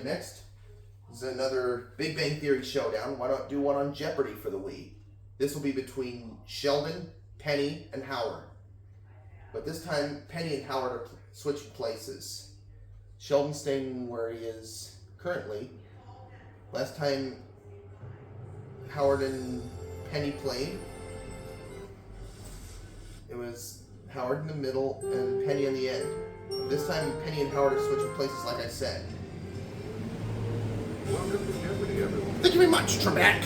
next is another Big Bang Theory Showdown. Why not do one on Jeopardy for the Wii? This will be between Sheldon, Penny, and Howard. But this time, Penny and Howard are switching places. Sheldon's staying where he is currently. Last time Howard and Penny played, it was Howard in the middle and Penny on the end. This time, Penny and Howard are switching places, like I said. Welcome to Jeopardy, everyone. Thank you very much, Trebek.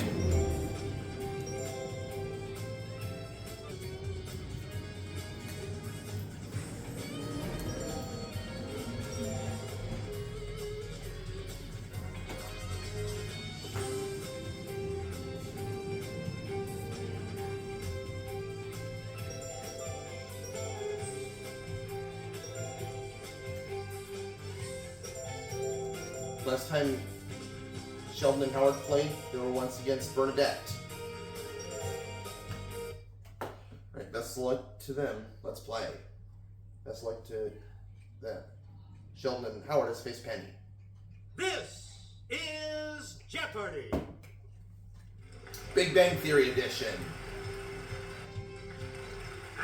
Last time Sheldon and Howard played, they were once against Bernadette. Alright, best of luck to them. Let's play. Best of luck to them. Sheldon and Howard has faced Penny. This is Jeopardy! Big Bang Theory edition.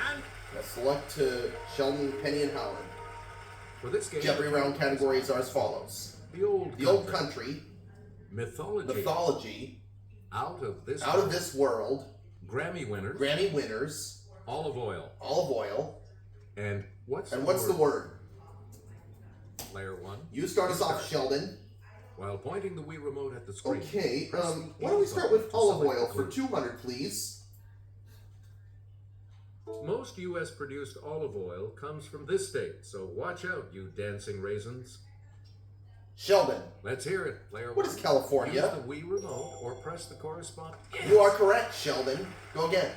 And Best of luck to Sheldon, Penny, and Howard. For this game, Jeopardy round categories are as follows. The old country, mythology, out of this world, Grammy winners, olive oil, and what's the word? Layer 1. You start us off, Sheldon. While pointing the Wii remote at the screen. Okay, why don't we start with olive oil for 200, please? Most U.S.-produced olive oil comes from this state, so watch out, you dancing raisins. Sheldon. Let's hear it, Player 1. What is California? Use the Wii remote or press the corresponding. Yes. You are correct, Sheldon. Go again.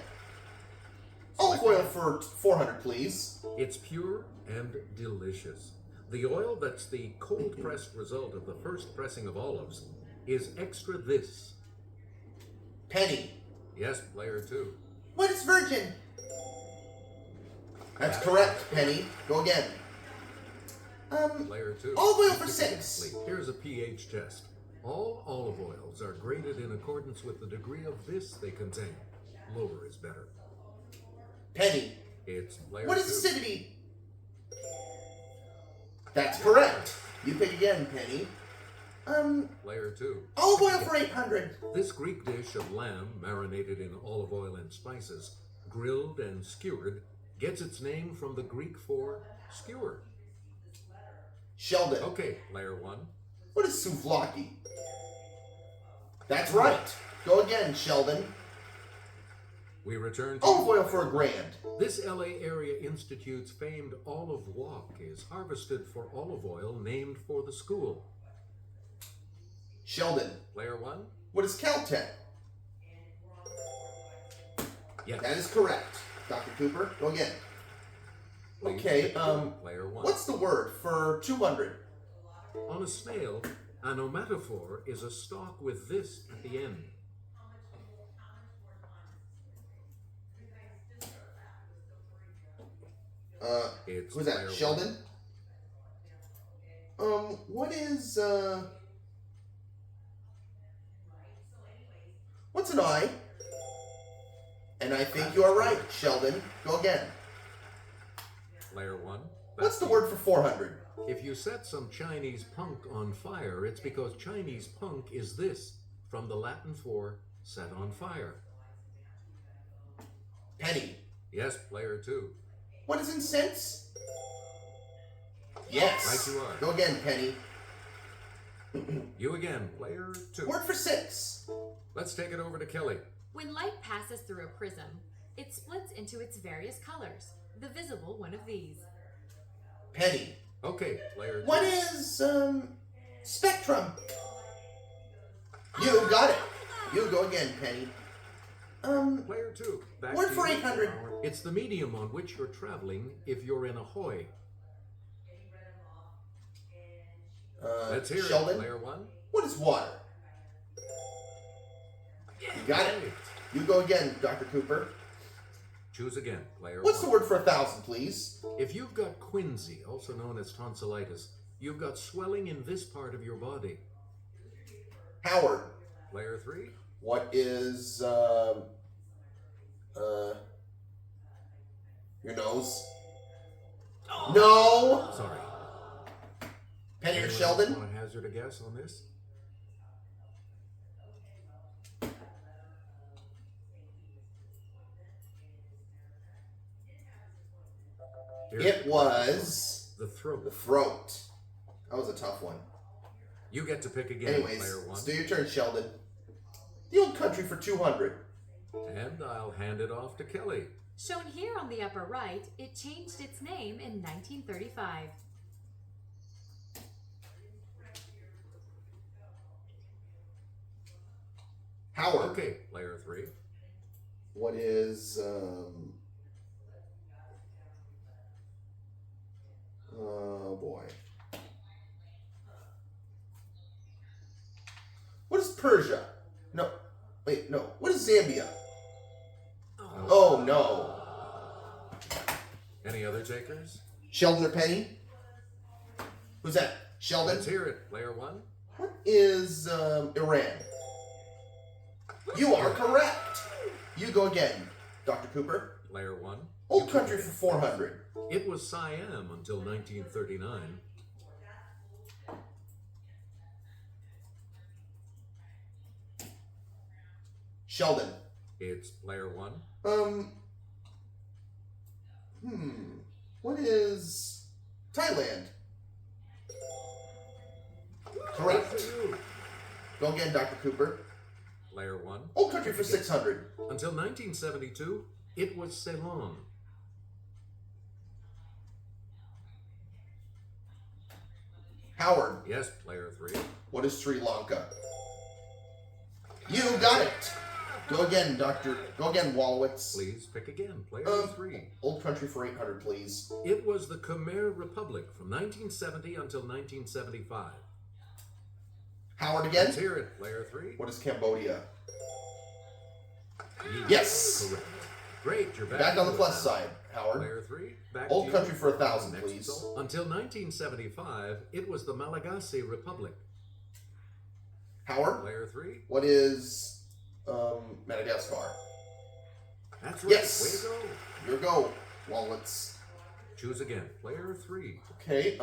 Olive oil for 400, please. It's pure and delicious. The oil that's the cold-pressed result of the first pressing of olives is extra this. Penny. Yes, Player 2. What is virgin? That's correct, Penny. Go again. Layer 2. Olive oil for 6. Here's a pH test. All olive oils are graded in accordance with the degree of this they contain. Lower is better. Penny. It's layer 2. What is acidity? That's correct. You pick again, Penny. Layer 2. Olive oil for 800. This Greek dish of lamb marinated in olive oil and spices, grilled and skewered, gets its name from the Greek for skewer. Sheldon. Okay, Layer 1. What is souvlaki? That's right. Go again, Sheldon. We return to Olive oil for $1,000. This LA Area Institute's famed olive walk is harvested for olive oil named for the school. Sheldon. Layer 1. What is Caltech? Yes. That is correct. Dr. Cooper, go again. Okay, Layer 1. what's the word for 200? On a snail, an onomatophore is a stalk with this at the end. Who's that? Sheldon? What is, what's an eye? And I think you are right, Sheldon. Go again. Layer 1. What's the word for 400? If you set some Chinese punk on fire, it's because Chinese punk is this, from the Latin for set on fire. Penny. Yes, Player 2. What is incense? Yes. Right you are. Go again, Penny. You again, Player 2. Word for 6. Let's take it over to Kelly. When light passes through a prism, it splits into its various colors. The visible one of these. Penny. Okay, Player 2. What is, spectrum? You got it. You go again, Penny. Player 2. Back word to for you. 800. It's the medium on which you're traveling if you're in a hoy. Let's hear Sheldon? it, Player 1. What is water? You got it. You go again, Dr. Cooper. Choose again, Player What's 1. the word for 1,000, please? If you've got quinsy, also known as tonsillitis, you've got swelling in this part of your body. Howard. Player 3. What is your nose? No. Sorry. Penny or Anyone Sheldon? want to hazard a guess on this? Here's It the was the throat. the throat. That was a tough one. You get to pick again, Anyways, player 1. let's do your turn, Sheldon. The Old Country for 200. And I'll hand it off to Kelly. Shown here on the upper right, it changed its name in 1935. Howard. Okay, player 3. What is oh boy. What is Persia? No. Wait, no. What is Zambia? Oh no. Any other takers? Sheldon or Penny? Who's that? Sheldon? Let's hear it, player 1. What is Iran? You are correct. You go again, Dr. Cooper. Player 1. Old Country for 400. It was Siam until 1939. Sheldon. It's player 1. What is Thailand? Correct. Good for you. Go again, Dr. Cooper. Player 1. Old Country for 600. Until 1972, it was Ceylon. Howard. Yes, player 3. What is Sri Lanka? You got it. Go again, Doctor. Go again, Wallowitz. Please pick again, player 3. Old Country for 800, please. It was the Khmer Republic from 1970 until 1975. Howard again. Let's hear it, player 3. What is Cambodia? Yes. Yes. Correct. Great, you're back. Back on the to plus it. side, Howard. Player 3. Back Old to Country you. for 1,000, Next please. result. Until 1975, it was the Malagasy Republic. Howard. Player 3. What is Madagascar? That's right. Yes. Way to go. Your go, Wallowitz. Choose again, player 3. Okay,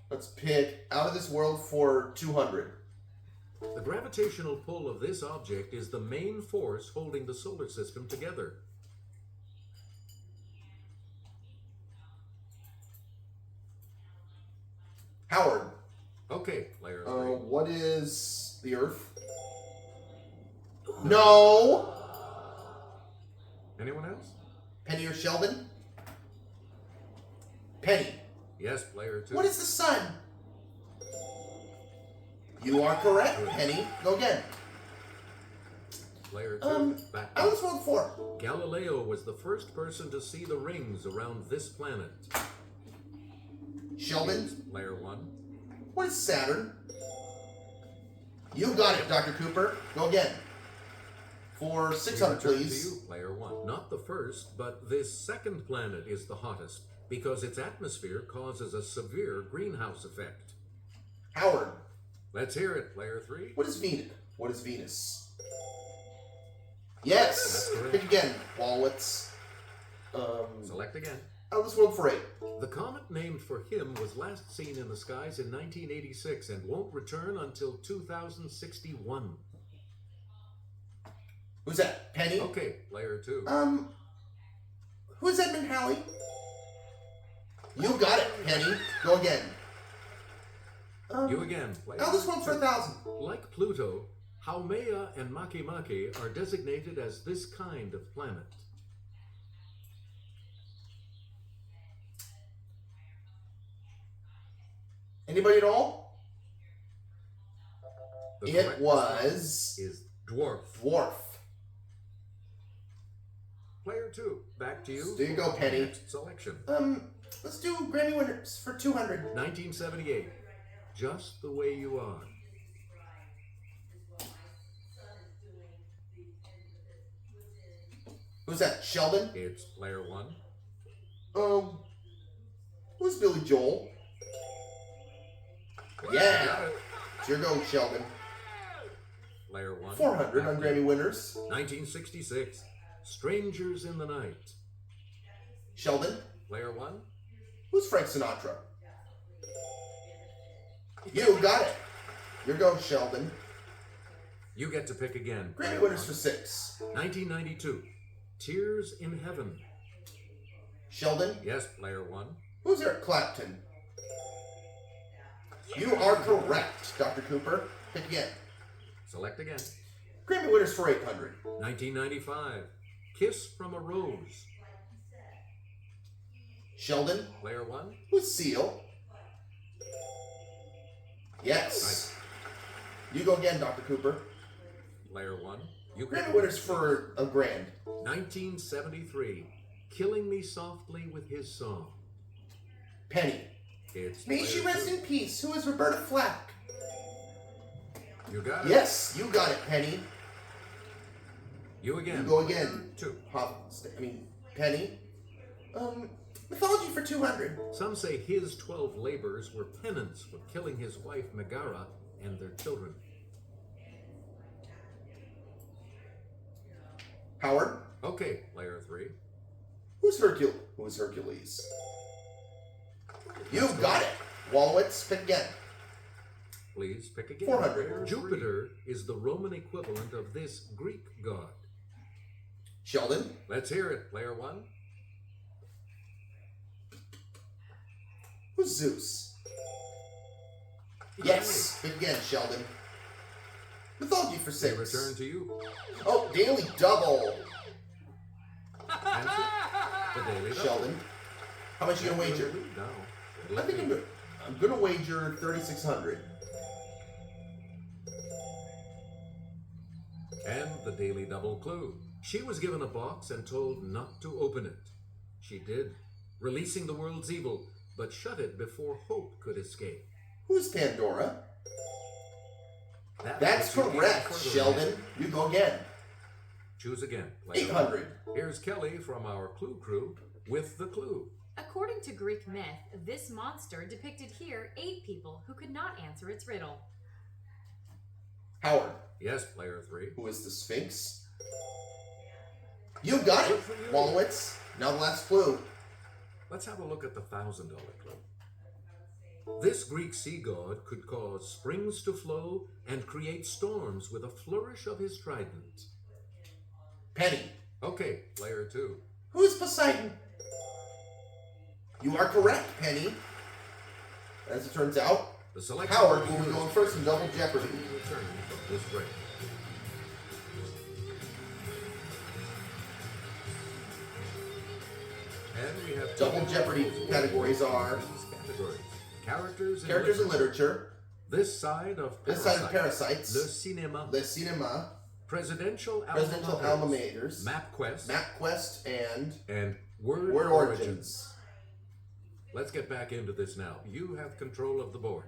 let's pick Out of This World for 200. The gravitational pull of this object is the main force holding the solar system together. Howard. Okay, player 3. What is the Earth? No. Anyone else? Penny or Sheldon? Penny. Yes, player 2. What is the sun? You are correct, Penny. Go again. Player 2. Back Out of This World 4. Galileo was the first person to see the rings around this planet. Sheldon. Player 1. What is Saturn? You got it, Dr. Cooper. Go again. For 600, Return please. To you, player 1. Not the first, but this second planet is the hottest because its atmosphere causes a severe greenhouse effect. Howard. Let's hear it, player 3. What is Venus? What is Venus? Yes. That's correct. Pick again, Wallowitz. Select again. Out of This World for 8. The comet named for him was last seen in the skies in 1986 and won't return until 2061. Who's that? Penny? Okay, player 2. Who is Edmund Halley? You got it, Penny. Go again. You again, player Out of This World for 1,000. Like Pluto, Haumea and Makemake are designated as this kind of planet. Anybody at all? The It correct was response is dwarf. Dwarf. Player 2, back to you. There you go, Penny. Next selection. Let's do Grammy winners for 200. 1978. Just the way you are. Who's that? Sheldon? It's player 1. Who's Billy Joel? Got Yeah. it. It's your go, Sheldon. Player 1. 400 on Grammy winners. 1966. Strangers in the Night. Sheldon, Player 1. who's Frank Sinatra? You got it. Your go, Sheldon. You get to pick again. Grammy Player winners 1. for 6. 1992. Tears in Heaven. Sheldon, Yes, Player 1. who's Eric Clapton? You are correct, Dr. Cooper. Pick again. Select again. Grammy winners for 800. 1995. Kiss from a Rose. Sheldon, Player 1. who's Seal? Yes. You go again, Dr. Cooper. Player 1. You pick Grammy again. winners for a grand. 1973. Killing Me Softly with His Song. Penny. It's May she player rest 2. in peace. Who is Roberta Flack? You got it. Yes, you got it, Penny. You again. You go again. 2. Penny. Mythology for 200. Some say his 12 labors were penance for killing his wife Megara and their children. Howard. Okay, player 3. Who's Hercules? You got it. Wallowitz, pick again. Please pick again. 400. Player 3. Jupiter is the Roman equivalent of this Greek god. Sheldon. Let's hear it, player 1. Who's Zeus? Yes, pick again, Sheldon. Mythology for They 6. return to you. Oh, Daily Double. Answer the daily double. Sheldon. How much you gonna wager? No. I think I'm gonna wager 3,600. And the daily double clue. She was given a box and told not to open it. She did, releasing the world's evil, but shut it before hope could escape. Who's Pandora? That That's puts you even correct, further Sheldon. ahead. You go again. Choose again. player 800. 1. Here's Kelly from our Clue Crew with the clue. According to Greek myth, this monster depicted here 8 people who could not answer its riddle. Howard. Yes, player 3. Who is the Sphinx? You got it, Good for you. Wallowitz. Now the last clue. Let's have a look at the $1,000 clue. This Greek sea god could cause springs to flow and create storms with a flourish of his trident. Penny. Okay, player 2. Who is Poseidon? You are correct, Penny. As it turns out, The selection Howard will be going first in Double Jeopardy. Return from this break. And we have Double Jeopardy categories are categories. Characters characters in literature, This side of this side of Parasites, Le Cinéma. Le Cinema, Presidential Presidential Alma Maters, MapQuest. MapQuest, and Word Word Origins. Let's get back into this now. You have control of the board.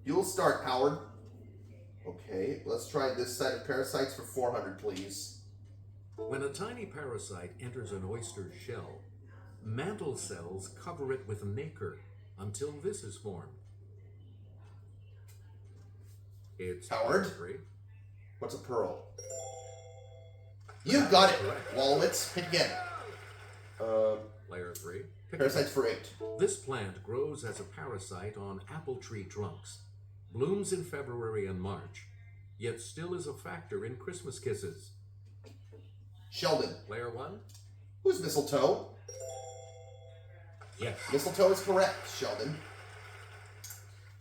You'll start, Howard. Okay, let's try this side of Parasites for 400, please. When a tiny parasite enters an oyster's shell, mantle cells cover it with nacre until this is formed. It's Howard? 3. What's a pearl? You got it, Correct. Wallowitz. Pick again. Player 3. Pick Parasites for 8. This plant grows as a parasite on apple tree trunks, blooms in February and March, yet still is a factor in Christmas kisses. Sheldon. Player 1? Who's mistletoe? Yes. Mistletoe is correct, Sheldon.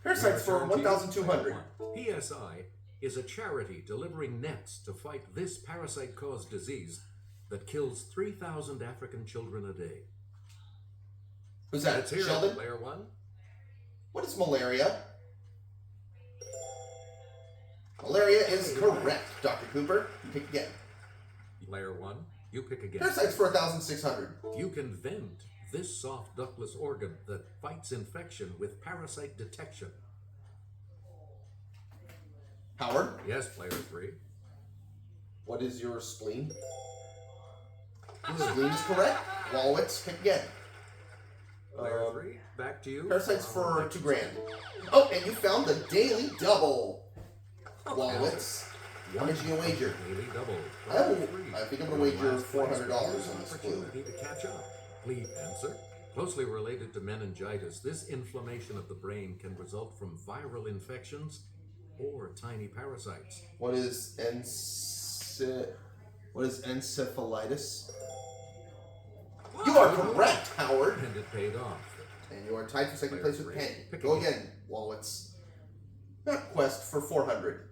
Parasites for 1,200. PSI is a charity delivering nets to fight this parasite-caused disease that kills 3,000 African children a day. Who's that? Let's hear it, Sheldon? player 1. What is malaria? Malaria is correct, Dr. Cooper. Pick again. Player 1, you pick again. Parasites for 1,600. You can vent this soft ductless organ that fights infection with parasite detection. Howard, Yes, player 3. what is your spleen? Spleen is correct. Wallowitz, pick again. Player 3, back to you. Parasites for 2 grand. Oh, and you found the daily double. Wallowitz. How much you gonna wager? Daily double. I think I'm gonna wager $400 on this clue. Opportunity to catch up. Please answer. Closely related to meningitis, this inflammation of the brain can result from viral infections or tiny parasites. What is encephalitis? You are correct, Howard. And it paid off. And you are tied for second Player place with three. Penny. Pick Go again. again, Wallowitz. Map quest for 400.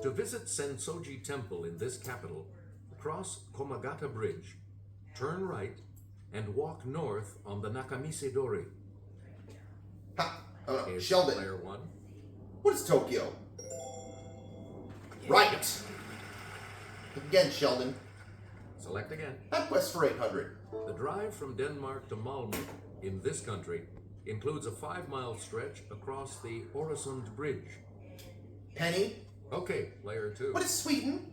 To visit Sensoji Temple in this capital, cross Komagata Bridge, turn right, and walk north on the Nakamise Dori. Ha! Is Sheldon. Player 1. What is Tokyo? Right! Again, Sheldon. Select again. Map quest for 800. The drive from Denmark to Malmö in this country includes a 5-mile stretch across the Øresund Bridge. Penny. Okay, Player 2. What is Sweden?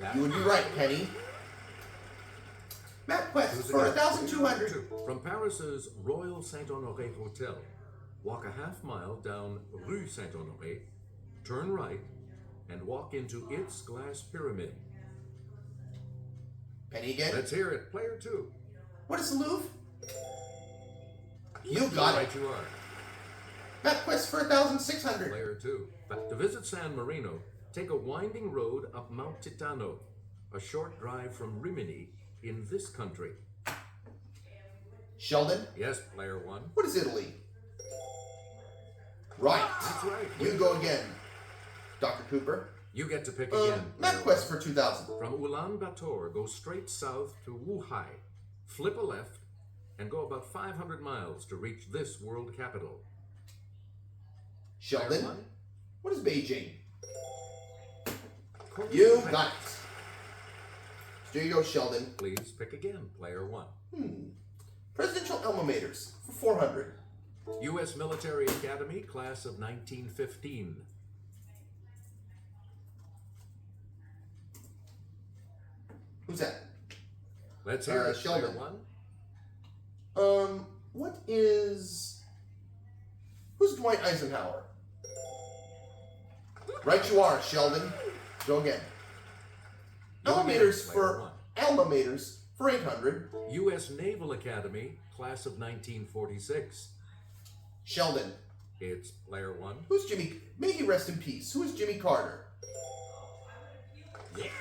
That- You would be right, Penny. Map quest Choose for again. 1,200. From Paris's Royal Saint-Honoré Hotel, walk a half-mile down Rue Saint-Honoré, turn right, and walk into its glass pyramid. Penny again. Let's hear it. Player 2. What is the Louvre? You got it. Right you are. Map quest for 1,600. Player 2. To visit San Marino, take a winding road up Mount Titano, a short drive from Rimini in this country. Sheldon. Yes, Player 1. What is Italy? Right. That's right. You go again, Dr. Cooper. You get to pick again. Map Player quest 1. for 2,000. From Ulaanbaatar, go straight south to Wuhai, flip a left, and go about 500 miles to reach this world capital. Player Sheldon. 1. What is Beijing? Korea. You got it. There you go, Sheldon. Please pick again. Player 1. Presidential alma maters for 400. U.S. Military Academy, class of 1915. Who's that? Let's hear it. Sheldon. Player 1. What is... Who's Dwight Eisenhower? Right you are, Sheldon. Go again. Go Alma again, maters Player for... 1. Alma maters for 800. U.S. Naval Academy, class of 1946. Sheldon. It's Player 1. Who's Jimmy... May he rest in peace. Who is Jimmy Carter?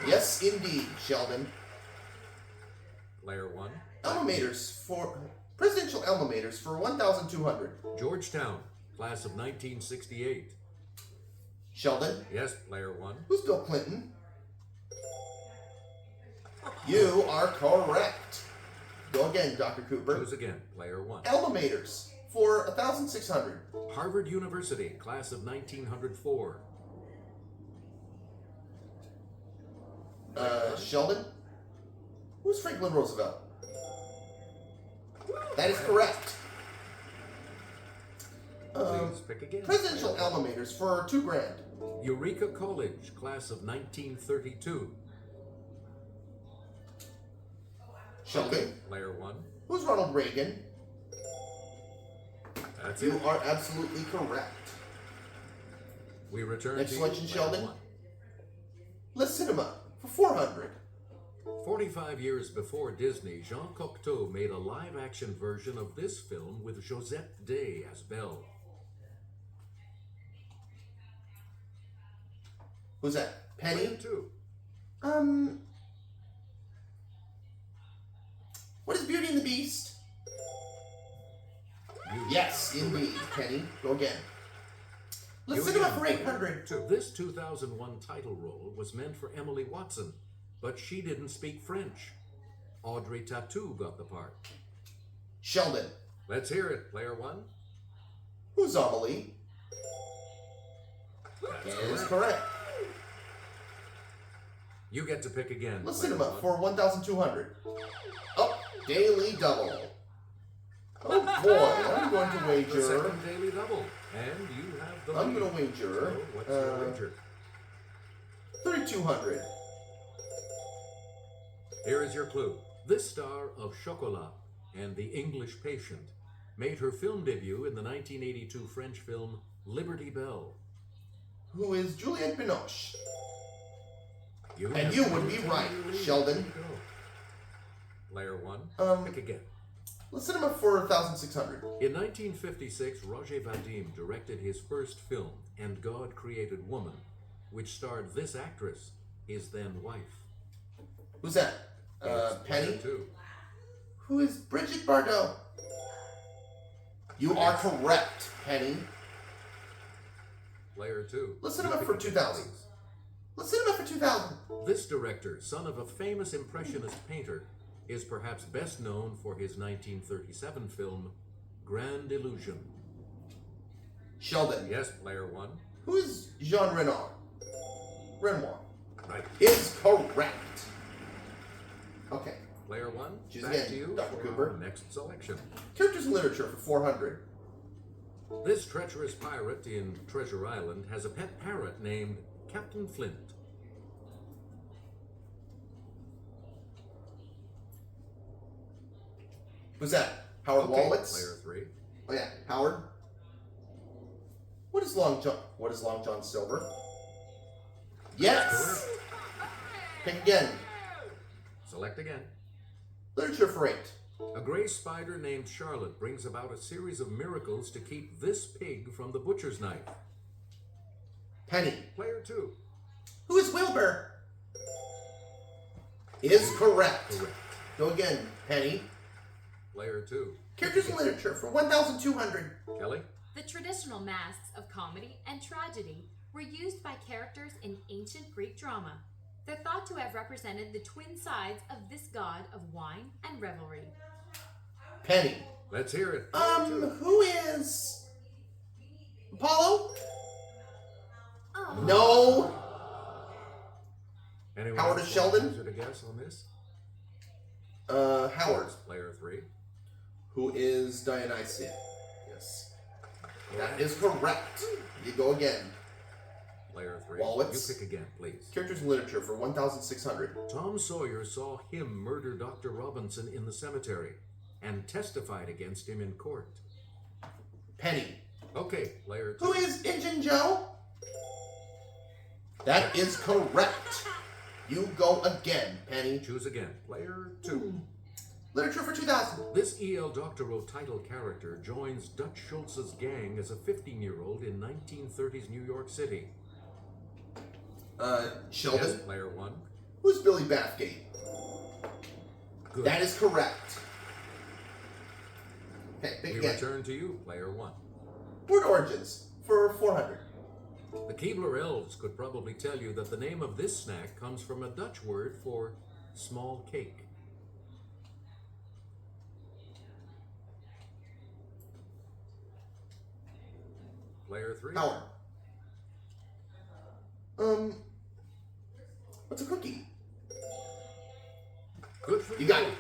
Yes, indeed, Sheldon. Player 1. Alma maters for... Presidential alma maters for 1,200. Georgetown, class of 1968. Sheldon. Yes, Player 1. Who's Bill Clinton? You are correct. Go again, Dr. Cooper. Choose again. Player 1. Alma maters for 1,600. Harvard University, class of 1904. Sheldon? Who's Franklin Roosevelt? That is correct. Please pick again. Presidential Player 1. alma maters for 2 grand. Eureka College, class of 1932. Sheldon? Player 1. Who's Ronald Reagan? That's You it. are absolutely correct. We return Next to selection, Player Sheldon. 1. Le Cinema for 400. 45 years before Disney, Jean Cocteau made a live-action version of this film with Josette Day as Belle. Who's that? Player Penny? 2. What is Beauty and the Beast? Yes, indeed, Penny. Go again. Le You Cinema again, for 800. This 2001 title role was meant for Emily Watson, but she didn't speak French. Audrey Tautou got the part. Sheldon. Let's hear it, Player 1. Who's Amelie? That's Is correct. correct. You get to pick again. Le Player Cinema 1. for 1,200. Oh, daily double. Oh boy, I'm going to The wager. second daily double, and you have the I'm lead. going to wager. So what's your wager? 3,200. Here is your clue. This star of Chocolat and The English Patient made her film debut in the 1982 French film Liberty Belle. who is Juliette Binoche. You And have you would be 10 right, to lead. Sheldon. There you go. Player 1, pick again. Let's set him up for 1,600. In 1956, Roger Vadim directed his first film, And God Created Woman, which starred this actress, his then wife. Who's that? It's Penny? Player 2. Who is Bridget Bardot? You are correct, Penny. Player 2. Let's set him You up pick for again, 2,000. please. Let's set him up for 2,000. This director, son of a famous Impressionist painter, is perhaps best known for his 1937 film, Grand Illusion. Sheldon. Yes, Player 1. Who is Jean Renoir? Renoir. Right. Is correct. Okay. Player 1, Choose back again, to you Dr. for Cooper. our next selection. Characters in literature for 400. This treacherous pirate in Treasure Island has a pet parrot named Captain Flint. Who's that? Howard Okay, Wolowitz? Player 3. Oh yeah, Howard. What is Long John Silver? Yes! Pick again. Select again. Literature for 8. A gray spider named Charlotte brings about a series of miracles to keep this pig from the butcher's knife. Penny. Player 2. Who is Wilbur? Is correct. Correct. Go again, Penny. Player 2. Characters in literature for 1,200. Kelly? The traditional masks of comedy and tragedy were used by characters in ancient Greek drama. They're thought to have represented the twin sides of this god of wine and revelry. Penny. Let's hear it. Player 2. Who is Apollo? Oh. No. Anyone Howard else or Sheldon? want to hazard a guess on this? Howard. Player 3. Who is Dionysia? Yes. That is correct. You go again. Player 3. Wolowitz? You pick again, please. Characters in literature for 1,600. Tom Sawyer saw him murder Dr. Robinson in the cemetery and testified against him in court. Penny. Okay, Player 2. Who is Injun Joe? That is correct. You go again, Penny. Choose again. Player 2. Literature for 2,000. This E.L. Doctorow title character joins Dutch Schultz's gang as a 15-year-old in 1930s New York City. Sheldon. Yes, Player 1. Who's Billy Bathgate? Good. That is correct. Okay, pick We again. return to you, Player 1. Word origins for 400. The Keebler elves could probably tell you that the name of this snack comes from a Dutch word for small cake. Player 3. Howard. What's a cookie? Good for You got it.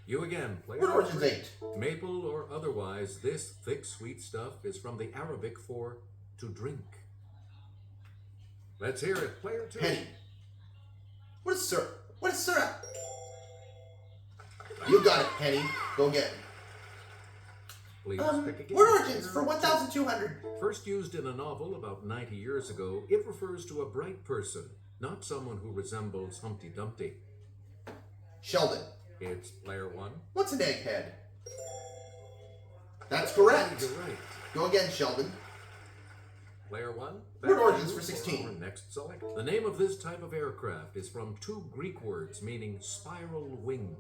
You again, Player Word origins 3. 8. Maple or otherwise, this thick, sweet stuff is from the Arabic for to drink. Let's hear it, Player 2. Penny. What is syrup? What is syrup? You got it, Penny. Go again. Please pick again. Word origins Player for 1,200. First used in a novel about 90 years ago, it refers to a bright person, not someone who resembles Humpty Dumpty. Sheldon. It's Player 1. What's an egghead? That's correct. You're right. Go again, Sheldon. Player 1. Word back origins to you for 16. our next select. The name of this type of aircraft is from two Greek words meaning spiral wing.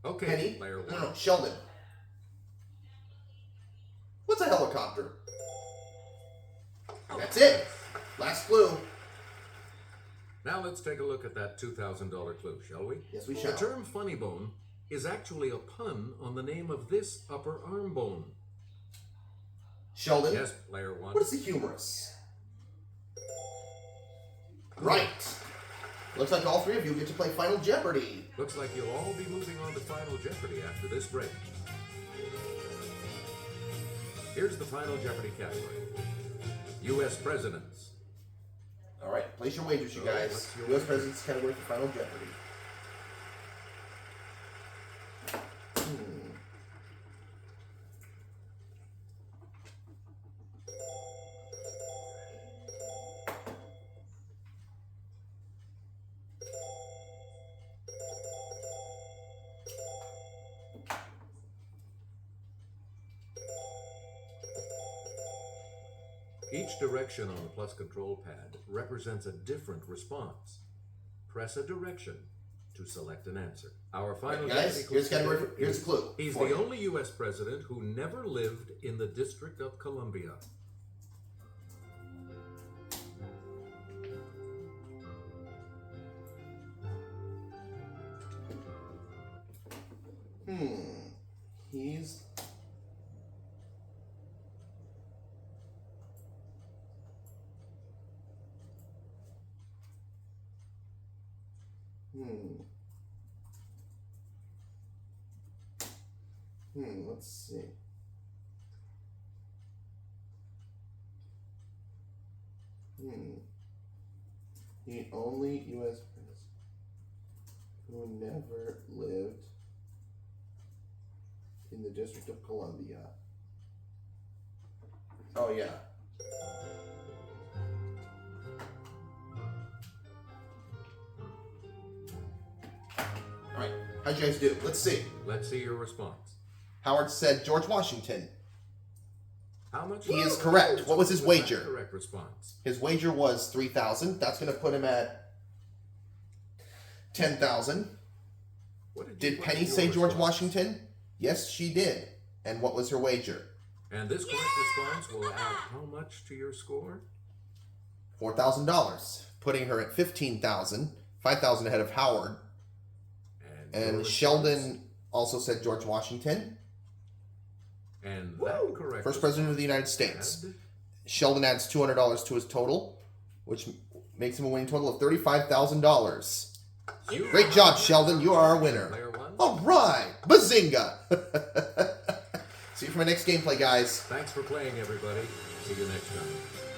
Okay, Penny. Player 1. No, Sheldon. What's a helicopter? That's it. Last clue. Now let's take a look at that $2,000 clue, shall we? Yes, we The shall. term funny bone is actually a pun on the name of this upper arm bone. Sheldon. Yes, Player 1. What is a humerus? Right. Looks like all three of you get to play Final Jeopardy. Looks like you'll all be moving on to Final Jeopardy after this break. Here's the Final Jeopardy category. U.S. Presidents. All right, place your wagers, you Oh, guys. what's your U.S. wager? President's category for Final Jeopardy. Each direction on the plus control pad represents a different response. Press a direction to select an answer. Our final Guys, here's a clue. He's for the you. only U.S. president who never lived in the District of Columbia. He's... Let's see. The only U.S. president who never lived in the District of Columbia. Oh, yeah. All right. How'd you guys do? Let's see. Let's see your response. Howard said George Washington. How much? He is correct. What was his wager? Correct response. His wager was $3,000. That's going to put him at $10,000. Did Penny say George Washington? Yes, she did. And what was her wager? And this correct response will add how much to your score? $4,000, putting her at $15,000, $5,000 ahead of Howard. And Sheldon also said George Washington. And that correct First president of the United States. Sheldon adds $200 to his total, which makes him a winning total of $35,000. Great job, Sheldon. You are our winner. Player one. All right. Bazinga. See you for my next gameplay, guys. Thanks for playing, everybody. See you next time.